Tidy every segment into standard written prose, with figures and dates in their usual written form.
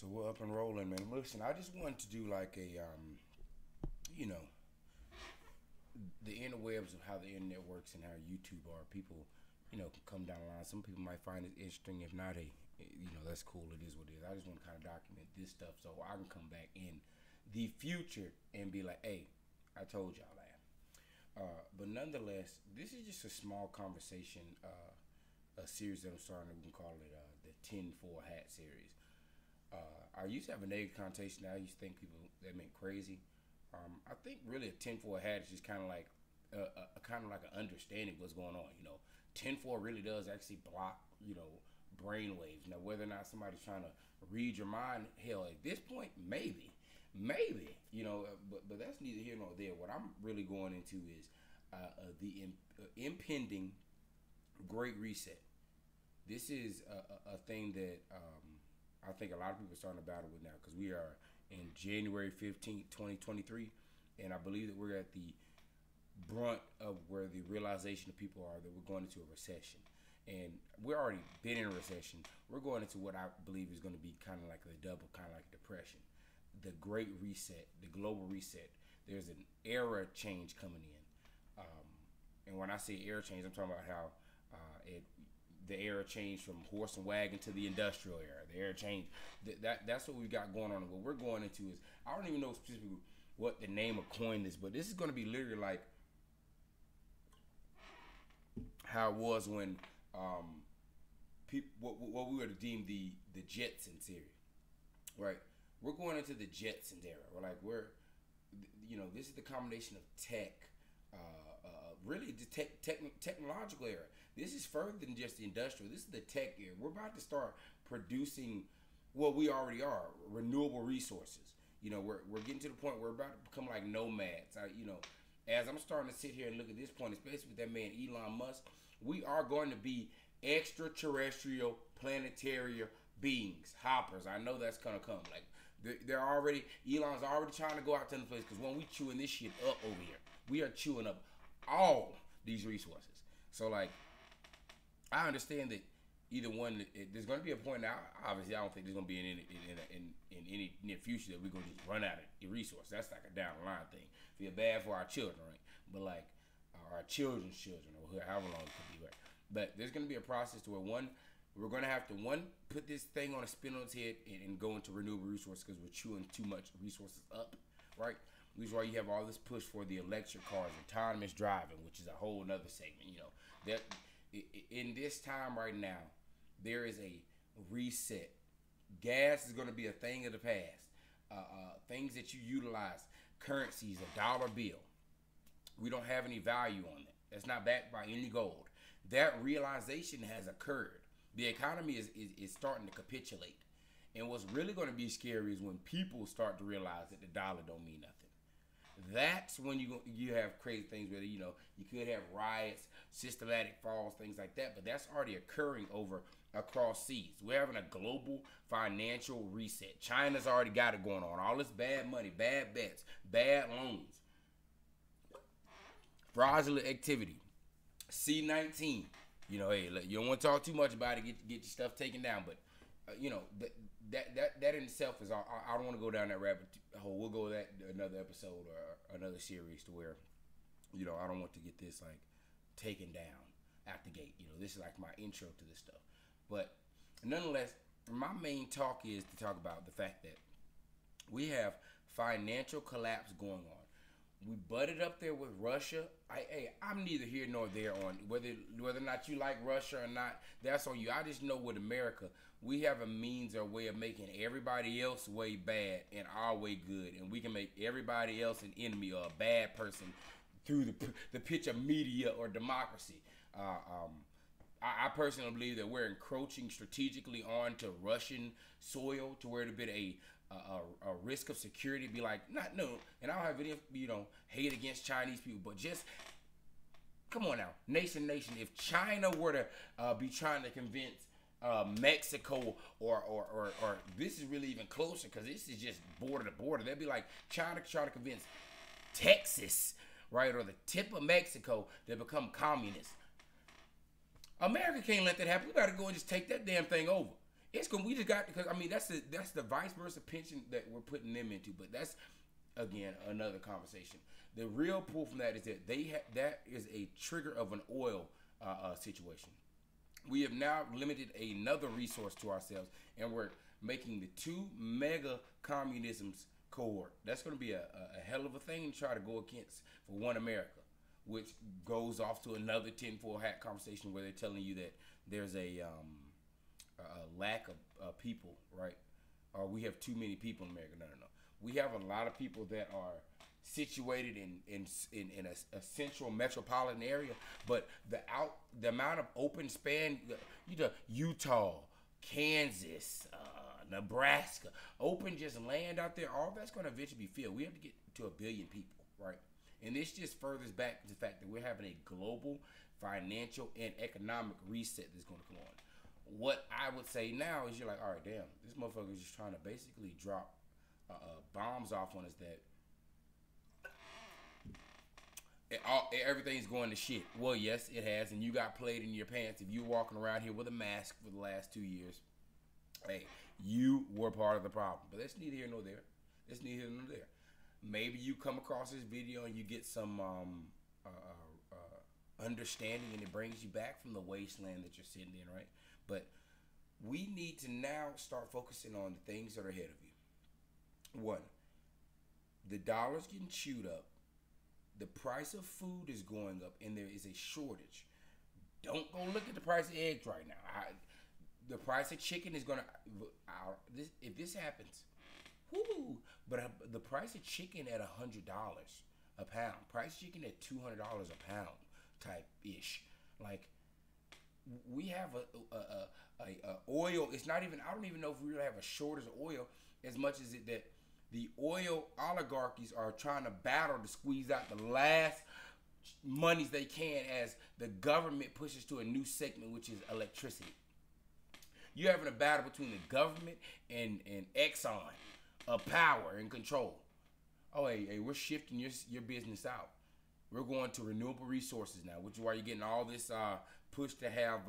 So we're up and rolling, man. Listen, I just wanted to do like a, you know, the interwebs of how the internet works and how YouTube are. People, can come down the line. Some people might find it interesting. If not, hey, that's cool. It is what it is. I just want to kind of document this stuff so I can come back in the future and be like, hey, I told y'all that. But nonetheless, this is just a small conversation, a series that I'm starting. We can call it the Tinfoil Hat series. I used to have a negative connotation. Now I used to think people that meant crazy. I think really a tinfoil hat is just kind of like an understanding of what's going on. Tinfoil really does actually block brain waves. Now whether or not somebody's trying to read your mind, hell, at this point maybe, but that's neither here nor there. What I'm really going into is the impending Great Reset. This is a thing that I think a lot of people are starting to battle with now, because we are in January 15th, 2023, and I believe that we're at the brunt of where the realization of people are that we're going into a recession. And we're already been in a recession. We're going into what I believe is going to be kind of like a double, kind of like depression. The Great Reset, the global reset. There's an era change coming in. And when I say era change, I'm talking about how the era changed from horse and wagon to the industrial era. The era changed. That's what we got going on. And what we're going into is, I don't even know specifically what the name of coin is, but this is going to be literally like how it was when what we were to deem the Jetsons era, right? We're going into the Jetsons era. This is the combination of tech, really the technological era. This is further than just the industrial. This is the tech era. We're about to start producing what we already are, renewable resources. We're getting to the point where we're about to become like nomads. As I'm starting to sit here and look at this point, especially with that man Elon Musk, we are going to be extraterrestrial, planetary beings, hoppers. I know that's gonna come. Like Elon's already trying to go out to the place, because when we chewing this shit up over here, we are chewing up all these resources. So I understand that either one, there's going to be a point now. Obviously, I don't think there's going to be in any near future that we're going to just run out of resources. That's like a down the line thing. Feel bad for our children, right? But our children's children, or however long it could be, right? But there's going to be a process to where we're going to have to put this thing on a spin on its head and go into renewable resources, because we're chewing too much resources up, right? Which is why you have all this push for the electric cars, autonomous driving, which is a whole nother segment. That in this time right now, there is a reset. Gas is going to be a thing of the past. Things that you utilize, currencies, a dollar bill, we don't have any value on that. That's not backed by any gold. That realization has occurred. The economy is starting to capitulate. And what's really going to be scary is when people start to realize that the dollar don't mean nothing. That's when you have crazy things where you could have riots, systematic falls, things like that. But that's already occurring across seas. We're having a global financial reset. China's already got it going on. All this bad money, bad bets, bad loans, fraudulent activity, C-19. Hey, you don't want to talk too much about it. Get your stuff taken down. But that in itself is. I don't want to go down that rabbit hole. We'll go that another episode or another series to where, I don't want to get this taken down out the gate. This is like my intro to this stuff. But nonetheless, my main talk is to talk about the fact that we have financial collapse going on. We butted up there with Russia. I'm neither here nor there on whether or not you like Russia or not. That's on you. I just know with America, we have a means or way of making everybody else way bad and our way good, and we can make everybody else an enemy or a bad person through the pitch of media or democracy. I personally believe that we're encroaching strategically onto Russian soil to where it'll be a risk of security. Be like, and I don't have any, hate against Chinese people, but just come on now, nation. If China were to be trying to convince Mexico or this is really even closer, because this is just border to border. They'd be like China trying to convince Texas, right, or the tip of Mexico to become communist. America can't let that happen. We got to go and just take that damn thing over. It's going. We just got because I mean that's the vice versa pension that we're putting them into. But that's again another conversation. The real pull from that is that that is a trigger of an oil situation. We have now limited another resource to ourselves, and we're making the two mega communisms cohort. That's going to be a hell of a thing to try to go against for one America, which goes off to another tinfoil hat conversation where they're telling you that there's a lack of people, right? Or we have too many people in America. No. We have a lot of people that are situated in a central metropolitan area, but the amount of open span, Utah, Kansas, Nebraska, open just land out there, all that's going to eventually be filled. We have to get to 1 billion people, right? And this just furthers back to the fact that we're having a global financial and economic reset that's going to come on. What I would say now is you're like, all right, damn, this motherfucker is just trying to basically drop bombs off on us that everything's going to shit. Well, yes, it has, and you got played in your pants. If you're walking around here with a mask for the last 2 years, hey, you were part of the problem. But that's neither here nor there. That's neither here nor there. Maybe you come across this video and you get some understanding, and it brings you back from the wasteland that you're sitting in, right? But we need to now start focusing on the things that are ahead of you. One, the dollar's getting chewed up. The price of food is going up, and there is a shortage. Don't go look at the price of eggs right now. The price of chicken is gonna. If this happens, whoo! But the price of chicken at $100 a pound, price of chicken at $200 a pound, type ish. Like we have a oil. It's not even. I don't even know if we really have a shortage of oil as much as it that. The oil oligarchies are trying to battle to squeeze out the last monies they can as the government pushes to a new segment, which is electricity. You're having a battle between the government and Exxon of power and control. Oh, hey, we're shifting your business out. We're going to renewable resources now, which is why you're getting all this push to have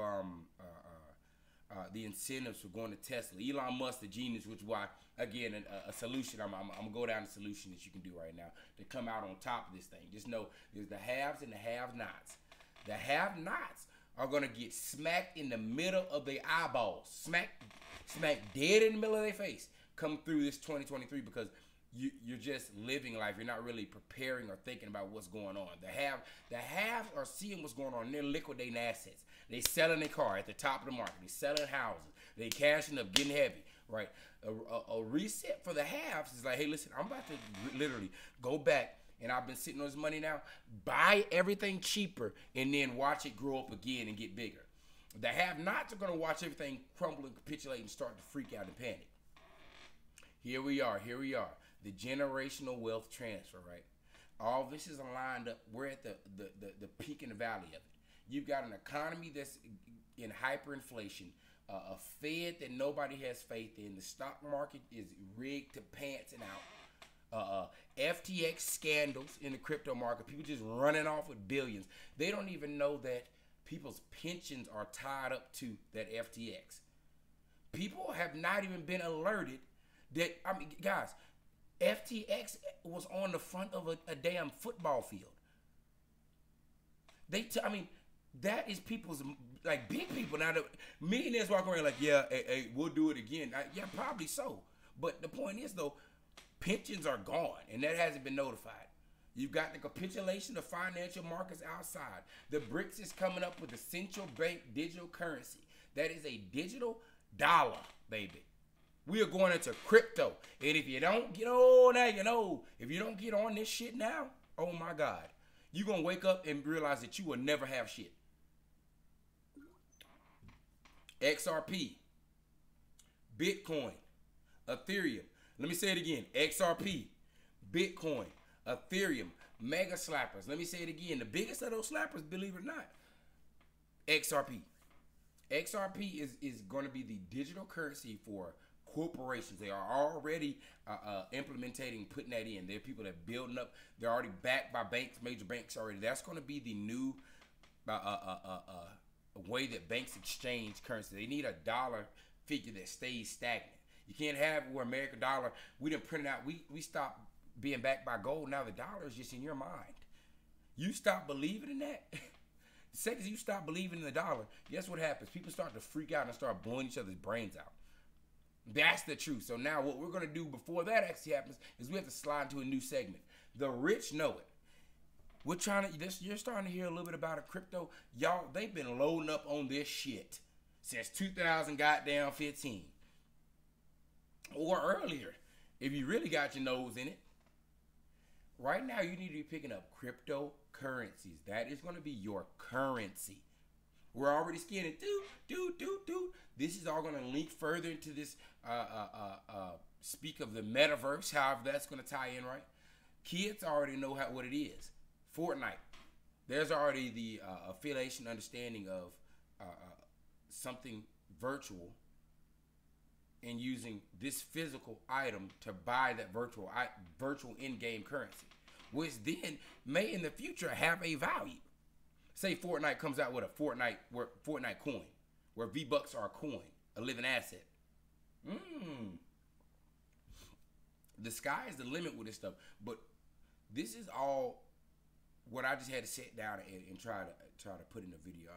the incentives for going to Tesla. Elon Musk, the genius, which is why, again, a solution, I'm going to go down the solution that you can do right now to come out on top of this thing. Just know there's the haves and the have-nots. The have-nots are going to get smacked in the middle of their eyeballs, smack dead in the middle of their face, come through this 2023 because you're just living life. You're not really preparing or thinking about what's going on. The haves are seeing what's going on. They're liquidating assets. They selling their car at the top of the market. They selling houses. They cashing up, getting heavy, right? A reset for the haves is like, hey, listen, I'm about to literally go back, and I've been sitting on this money now, buy everything cheaper, and then watch it grow up again and get bigger. The have-nots are going to watch everything crumble and capitulate and start to freak out and panic. Here we are. The generational wealth transfer, right? All this is lined up. We're at the peak in the valley of it. You've got an economy that's in hyperinflation, a Fed that nobody has faith in. The stock market is rigged to pants and out. FTX scandals in the crypto market. People just running off with billions. They don't even know that people's pensions are tied up to that FTX. People have not even been alerted that, I mean, guys, FTX was on the front of a damn football field. That is people's, like, big people. Now, the millionaires walk around like, yeah, hey, we'll do it again. Yeah, probably so. But the point is, though, pensions are gone, and that hasn't been notified. You've got the capitulation of financial markets outside. The BRICS is coming up with a central bank digital currency. That is a digital dollar, baby. We are going into crypto. And if you don't get on now, you know. If you don't get on this shit now, oh my God. You're going to wake up and realize that you will never have shit. XRP, Bitcoin, Ethereum. Let me say it again. XRP, Bitcoin, Ethereum, mega slappers. Let me say it again. The biggest of those slappers, believe it or not, XRP. XRP is going to be the digital currency for corporations. They are already implementing, putting that in. There are people that are building up. They're already backed by banks, major banks already. That's going to be the new way that banks exchange currency. They need a dollar figure that stays stagnant. You can't have where American dollar, we didn't print it out. We stopped being backed by gold. Now the dollar is just in your mind. You stop believing in that. The second you stop believing in the dollar, guess what happens? People start to freak out and start blowing each other's brains out. That's the truth. So now what we're going to do before that actually happens is we have to slide into a new segment. The rich know it. We're trying to, you're starting to hear a little bit about a crypto. Y'all, they've been loading up on this shit since 2015. Or earlier, if you really got your nose in it. Right now, you need to be picking up cryptocurrencies. That is going to be your currency. We're already scanning. This is all going to link further into this, speak of the metaverse, however that's going to tie in, right? Kids already know what it is. Fortnite. There's already the affiliation understanding of something virtual and using this physical item to buy that virtual in-game currency, which then may in the future have a value. Say Fortnite comes out with a Fortnite coin, where V-Bucks are a coin, a living asset. The sky is the limit with this stuff, but this is all what I just had to sit down and try to put in a video.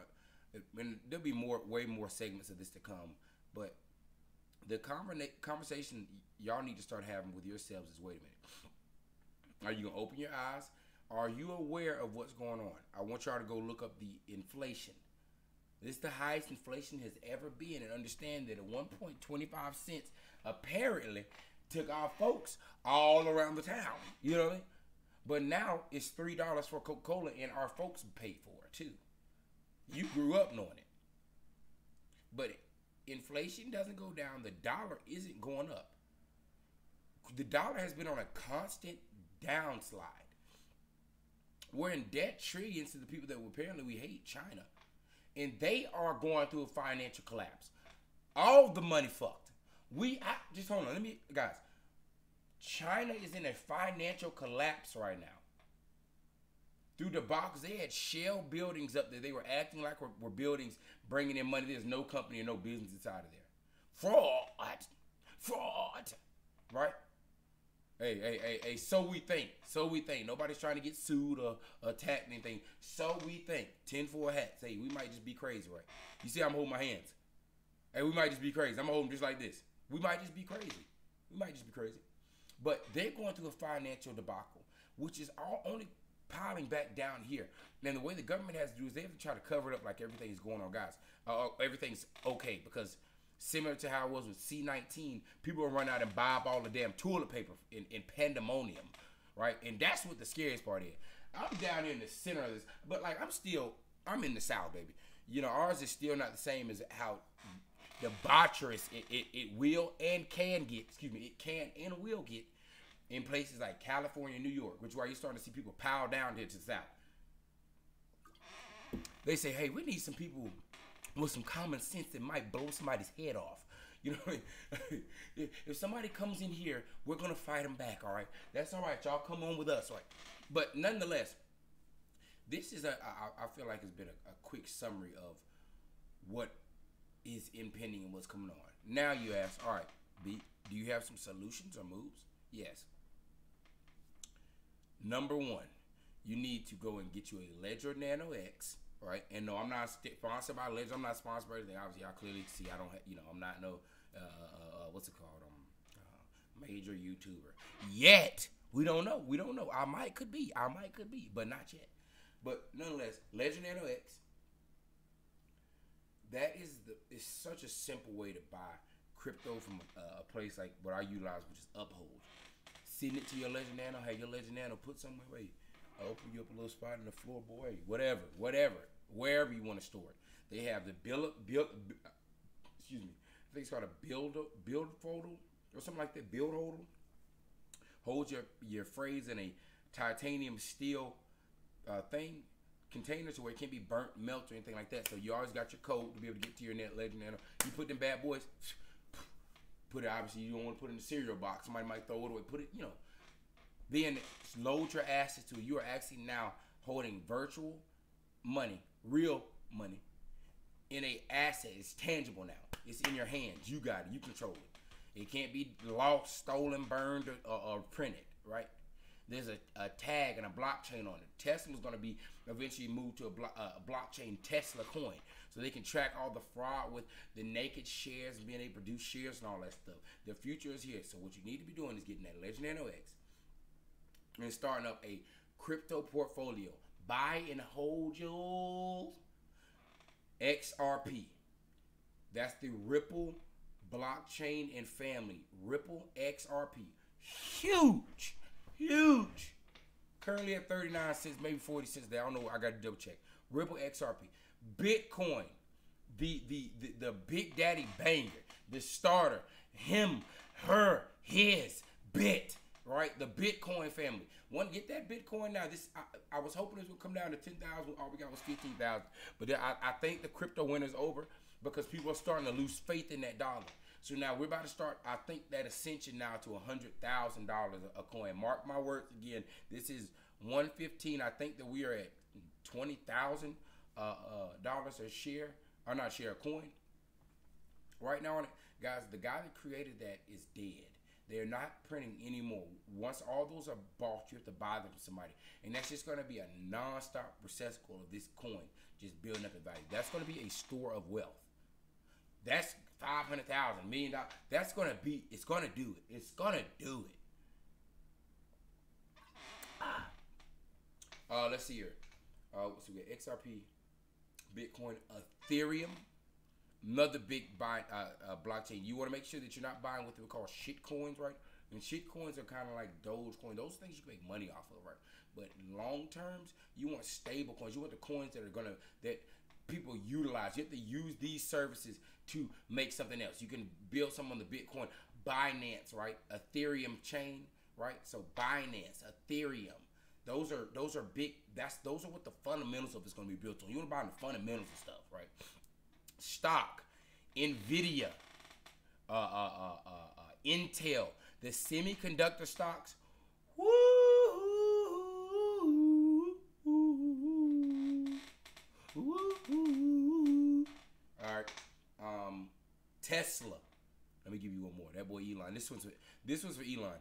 And there'll be way more segments of this to come, but the conversation y'all need to start having with yourselves is, wait a minute. Are you going to open your eyes? Are you aware of what's going on? I want y'all to go look up the inflation. This is the highest inflation has ever been, and understand that at 1.25 cents apparently took our folks all around the town. You know what I mean? But now it's $3 for Coca-Cola, and our folks paid for it too. You grew up knowing it. But inflation doesn't go down. The dollar isn't going up. The dollar has been on a constant downslide. We're in debt trillions to the people that apparently we hate, China. And they are going through a financial collapse. All the money fucked. Just hold on. Guys. China is in a financial collapse right now. Through the box, they had shell buildings up there. They were acting like were buildings bringing in money. There's no company or no business inside of there. Fraud. Right? Hey, so we think. Nobody's trying to get sued or attacked or anything. So we think. Tinfoil hats. Hey, we might just be crazy, right? You see I'm holding my hands. Hey, we might just be crazy. I'm going to hold them just like this. We might just be crazy. But they're going through a financial debacle, which is all only piling back down here. And the way the government has to do is they have to try to cover it up like everything's going on, guys. Everything's okay, because similar to how it was with C-19, people will run out and buy up all the damn toilet paper in pandemonium, right? And that's what the scariest part is. I'm down here in the center of this, but like I'm in the South, baby. You know, ours is still not the same as how debaucherous it will and can get. It can and will get in places like California and New York, which is why you're starting to see people pile down here to the South. They say, hey, we need some people with some common sense that might blow somebody's head off. You know what I mean? If somebody comes in here, we're going to fight them back, all right? That's all right. Y'all come on with us, all right? But nonetheless, this is I feel like it's been a quick summary of what is impending and what's coming on. Now you ask, all right, B, do you have some solutions or moves? Yes. Number one, you need to go and get you a Ledger Nano X, right? And no, I'm not sponsored by Ledger. I'm not sponsored by anything. Obviously, y'all clearly see I don't have, I'm not no, what's it called? Major YouTuber. Yet. We don't know. I might could be, but not yet. But nonetheless, Ledger Nano X, that is such a simple way to buy crypto from a place like what I utilize, which is Uphold. Send it to your Ledger Nano. Have your Ledger Nano put somewhere where you open you up a little spot in the floorboard, whatever, wherever you want to store it. They have the excuse me, I think it's called a build folder or something like that. Build holder. Hold your phrase in a titanium steel container to where it can't be burnt, melt, or anything like that. So you always got your code to be able to get to your Ledger Nano. You put them bad boys, put it, obviously you don't want to put it in the cereal box. Somebody might throw it away. Put it, then load your assets to it. You are actually now holding virtual money, real money, in a asset. It's tangible now. It's in your hands. You got it. You control it. It can't be lost, stolen, burned, or printed, right? There's a tag and a blockchain on it. Tesla's going to be eventually moved to a blockchain Tesla coin. So they can track all the fraud with the naked shares and being able to produce shares and all that stuff. The future is here. So what you need to be doing is getting that Legendary NOx and starting up a crypto portfolio. Buy and hold your XRP. That's the Ripple blockchain and family. Ripple XRP. Huge. Huge. Currently at 39 cents, maybe 40 cents. I don't know. I got to double check. Ripple XRP. Bitcoin. The Big Daddy banger. The starter. Him, her, his, bit. Right? The Bitcoin family. Get that Bitcoin now. I was hoping this would come down to 10,000. All we got was 15,000. But I think the crypto winter's over because people are starting to lose faith in that dollar. So now we're about to start, I think, that ascension now to $100,000 a coin. Mark my words again. This is 115. I think that we are at $20,000 a share, or not share, a coin. Right now, guys, the guy that created that is dead. They're not printing anymore. Once all those are bought, you have to buy them from somebody. And that's just going to be a non-stop receptacle of this coin just building up in value. That's going to be a store of wealth. That's $500,000, $1 million. That's going to be, it's going to do it. It's going to do it. Let's see here. So we got XRP, Bitcoin, Ethereum. Another big blockchain. You want to make sure that you're not buying what they call shit coins, right? And shit coins are kind of like Dogecoin. Those things you can make money off of, right? But long terms, you want stable coins. You want the coins that people utilize. You have to use these services to make something else. You can build some on the Bitcoin, Binance, right? Ethereum chain, right? So Binance, Ethereum. Those are big. Those are what the fundamentals of it's going to be built on. You want to buy the fundamentals of stuff, right? Stock, Nvidia, Intel, the semiconductor stocks. Woo! All right. Tesla. Let me give you one more. That boy Elon. This one's for Elon.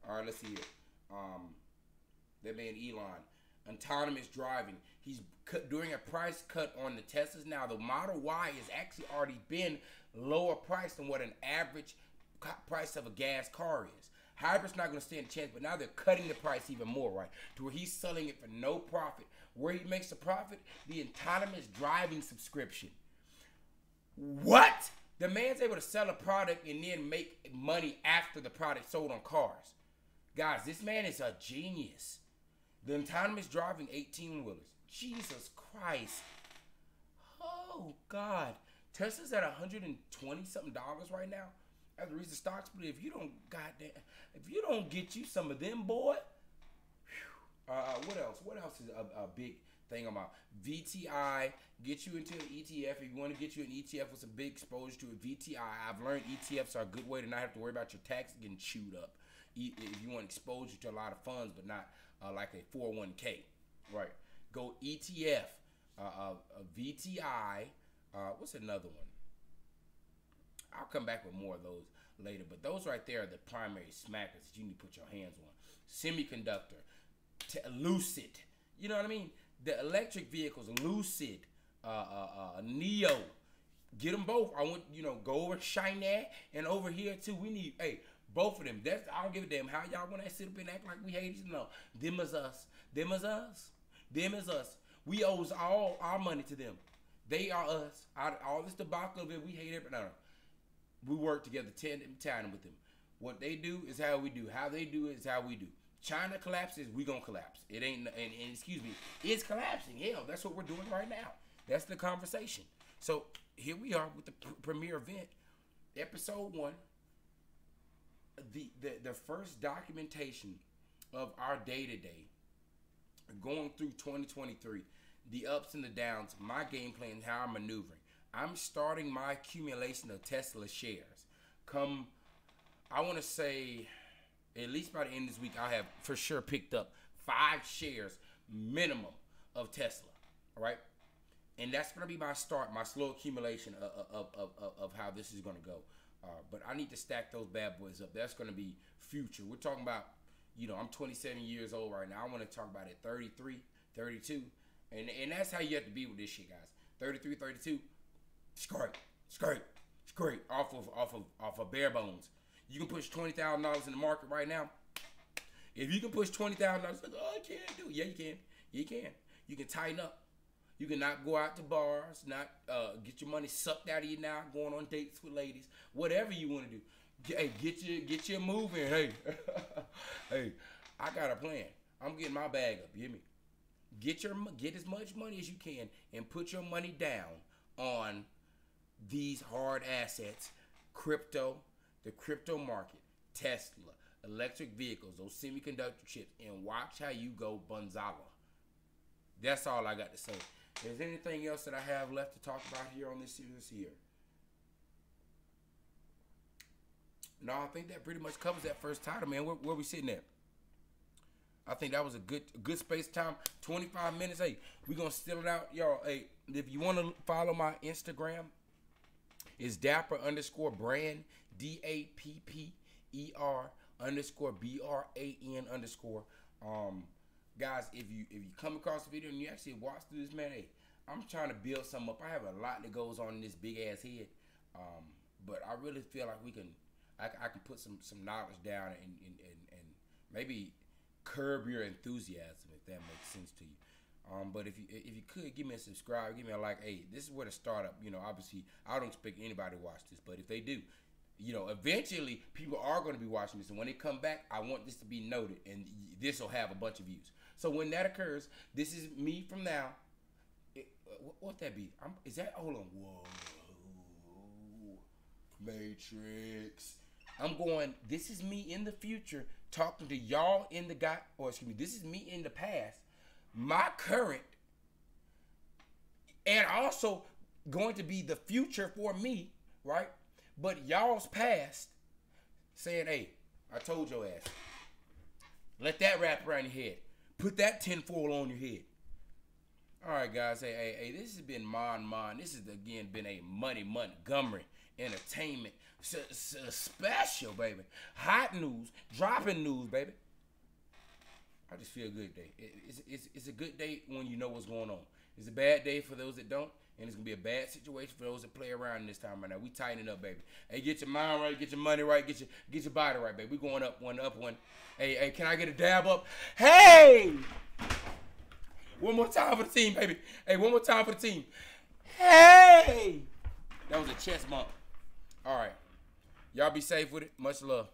All right, let's see here. That man Elon, autonomous driving. He's doing a price cut on the Teslas now. The Model Y has actually already been lower priced than what an average price of a gas car is. Hybrid's not going to stand a chance, but now they're cutting the price even more, right? To where he's selling it for no profit. Where he makes the profit? The autonomous driving subscription. What? The man's able to sell a product and then make money after the product sold on cars. Guys, this man is a genius. The autonomous driving 18-wheelers. Jesus Christ. Oh, God. Tesla's at $120-something right now. That's the reason stocks, but if you don't get you some of them, boy. What else? What else is a big thing about VTI? Get you into an ETF. If you want to get you an ETF with some big exposure to a VTI, I've learned ETFs are a good way to not have to worry about your taxes getting chewed up. If you want exposure to a lot of funds, but not like a 401k, right? Go ETF, VTI. What's another one? I'll come back with more of those later, but those right there are the primary smackers that you need to put your hands on. Semiconductor, Lucid, you know what I mean? The electric vehicles, Lucid, Neo, get them both. I want, go over China and over here too. We need, both of them. I don't give a damn how y'all want to sit up and act like we hate each other. No, them is us. Them is us. Them is us. We owe all our money to them. They are us. All this debacle of it, we hate it. No. We work together, tandem with them. What they do is how we do. How they do it is how we do. China collapses, we gonna collapse. It ain't, and excuse me, it's collapsing. Hell, that's what we're doing right now. That's the conversation. So here we are with the premiere event, episode 1. The first documentation of our day-to-day, going through 2023, the ups and the downs, my game plan, how I'm maneuvering. I'm starting my accumulation of Tesla shares. I want to say At least by the end of this week, I have for sure picked up 5 shares minimum of Tesla. All right, and that's gonna be my start, my slow accumulation of how this is gonna go. But I need to stack those bad boys up. That's gonna be future. We're talking about, you know, I'm 27 years old right now. I want to talk about it 33, 32, and that's how you have to be with this shit, guys. 33, 32, scrape off of bare bones. You can push $20,000 in the market right now. If you can push $20,000, oh, I can't do it. Yeah, you can. You can. You can tighten up. You can not go out to bars, not get your money sucked out of you now, going on dates with ladies, whatever you want to do. Hey, get your move in. Hey, hey, I got a plan. I'm getting my bag up. You hear me? Get as much money as you can and put your money down on these hard assets, crypto, the crypto market, Tesla, electric vehicles, those semiconductor chips, and watch how you go Bonzala. That's all I got to say. Is there anything else that I have left to talk about here on this series here? No, I think that pretty much covers that first title, man. Where we sitting at? I think that was a good space time. 25 minutes. Hey, we gonna still it out, y'all. Hey, if you want to follow my Instagram, it's Dapper_brand, DAPPER_BRAN_. Guys, if you come across the video and you actually watch through this, man, hey, I'm trying to build something up. I have a lot that goes on in this big ass head, but I really feel like I can put some knowledge down and maybe curb your enthusiasm, if that makes sense to you. But if you could give me a subscribe, give me a like. Hey, this is where to start up. You know, obviously I don't expect anybody to watch this, but if they do, you know, eventually people are going to be watching this, and when they come back, I want this to be noted, and this will have a bunch of views. So when that occurs, this is me from now. What that be? Is that? Hold on. Whoa, Matrix. I'm going. This is me in the future talking to y'all in the this is me in the past, my current, and also going to be the future for me, right? But y'all's past, saying, "Hey, I told your ass. Let that wrap around your head. Put that tinfoil on your head." All right, guys. Hey, this has been Mon. This has again been a Money Montgomery entertainment special, baby. Hot news, dropping news, baby. I just feel good today. It's a good day when you know what's going on. It's a bad day for those that don't, and it's gonna be a bad situation for those that play around this time right now. We tightening up, baby. Hey, get your mind right, get your money right, get your body right, baby. We going up one. Hey, can I get a dab up? Hey! One more time for the team, baby. Hey, one more time for the team. Hey! That was a chest bump. All right. Y'all be safe with it. Much love.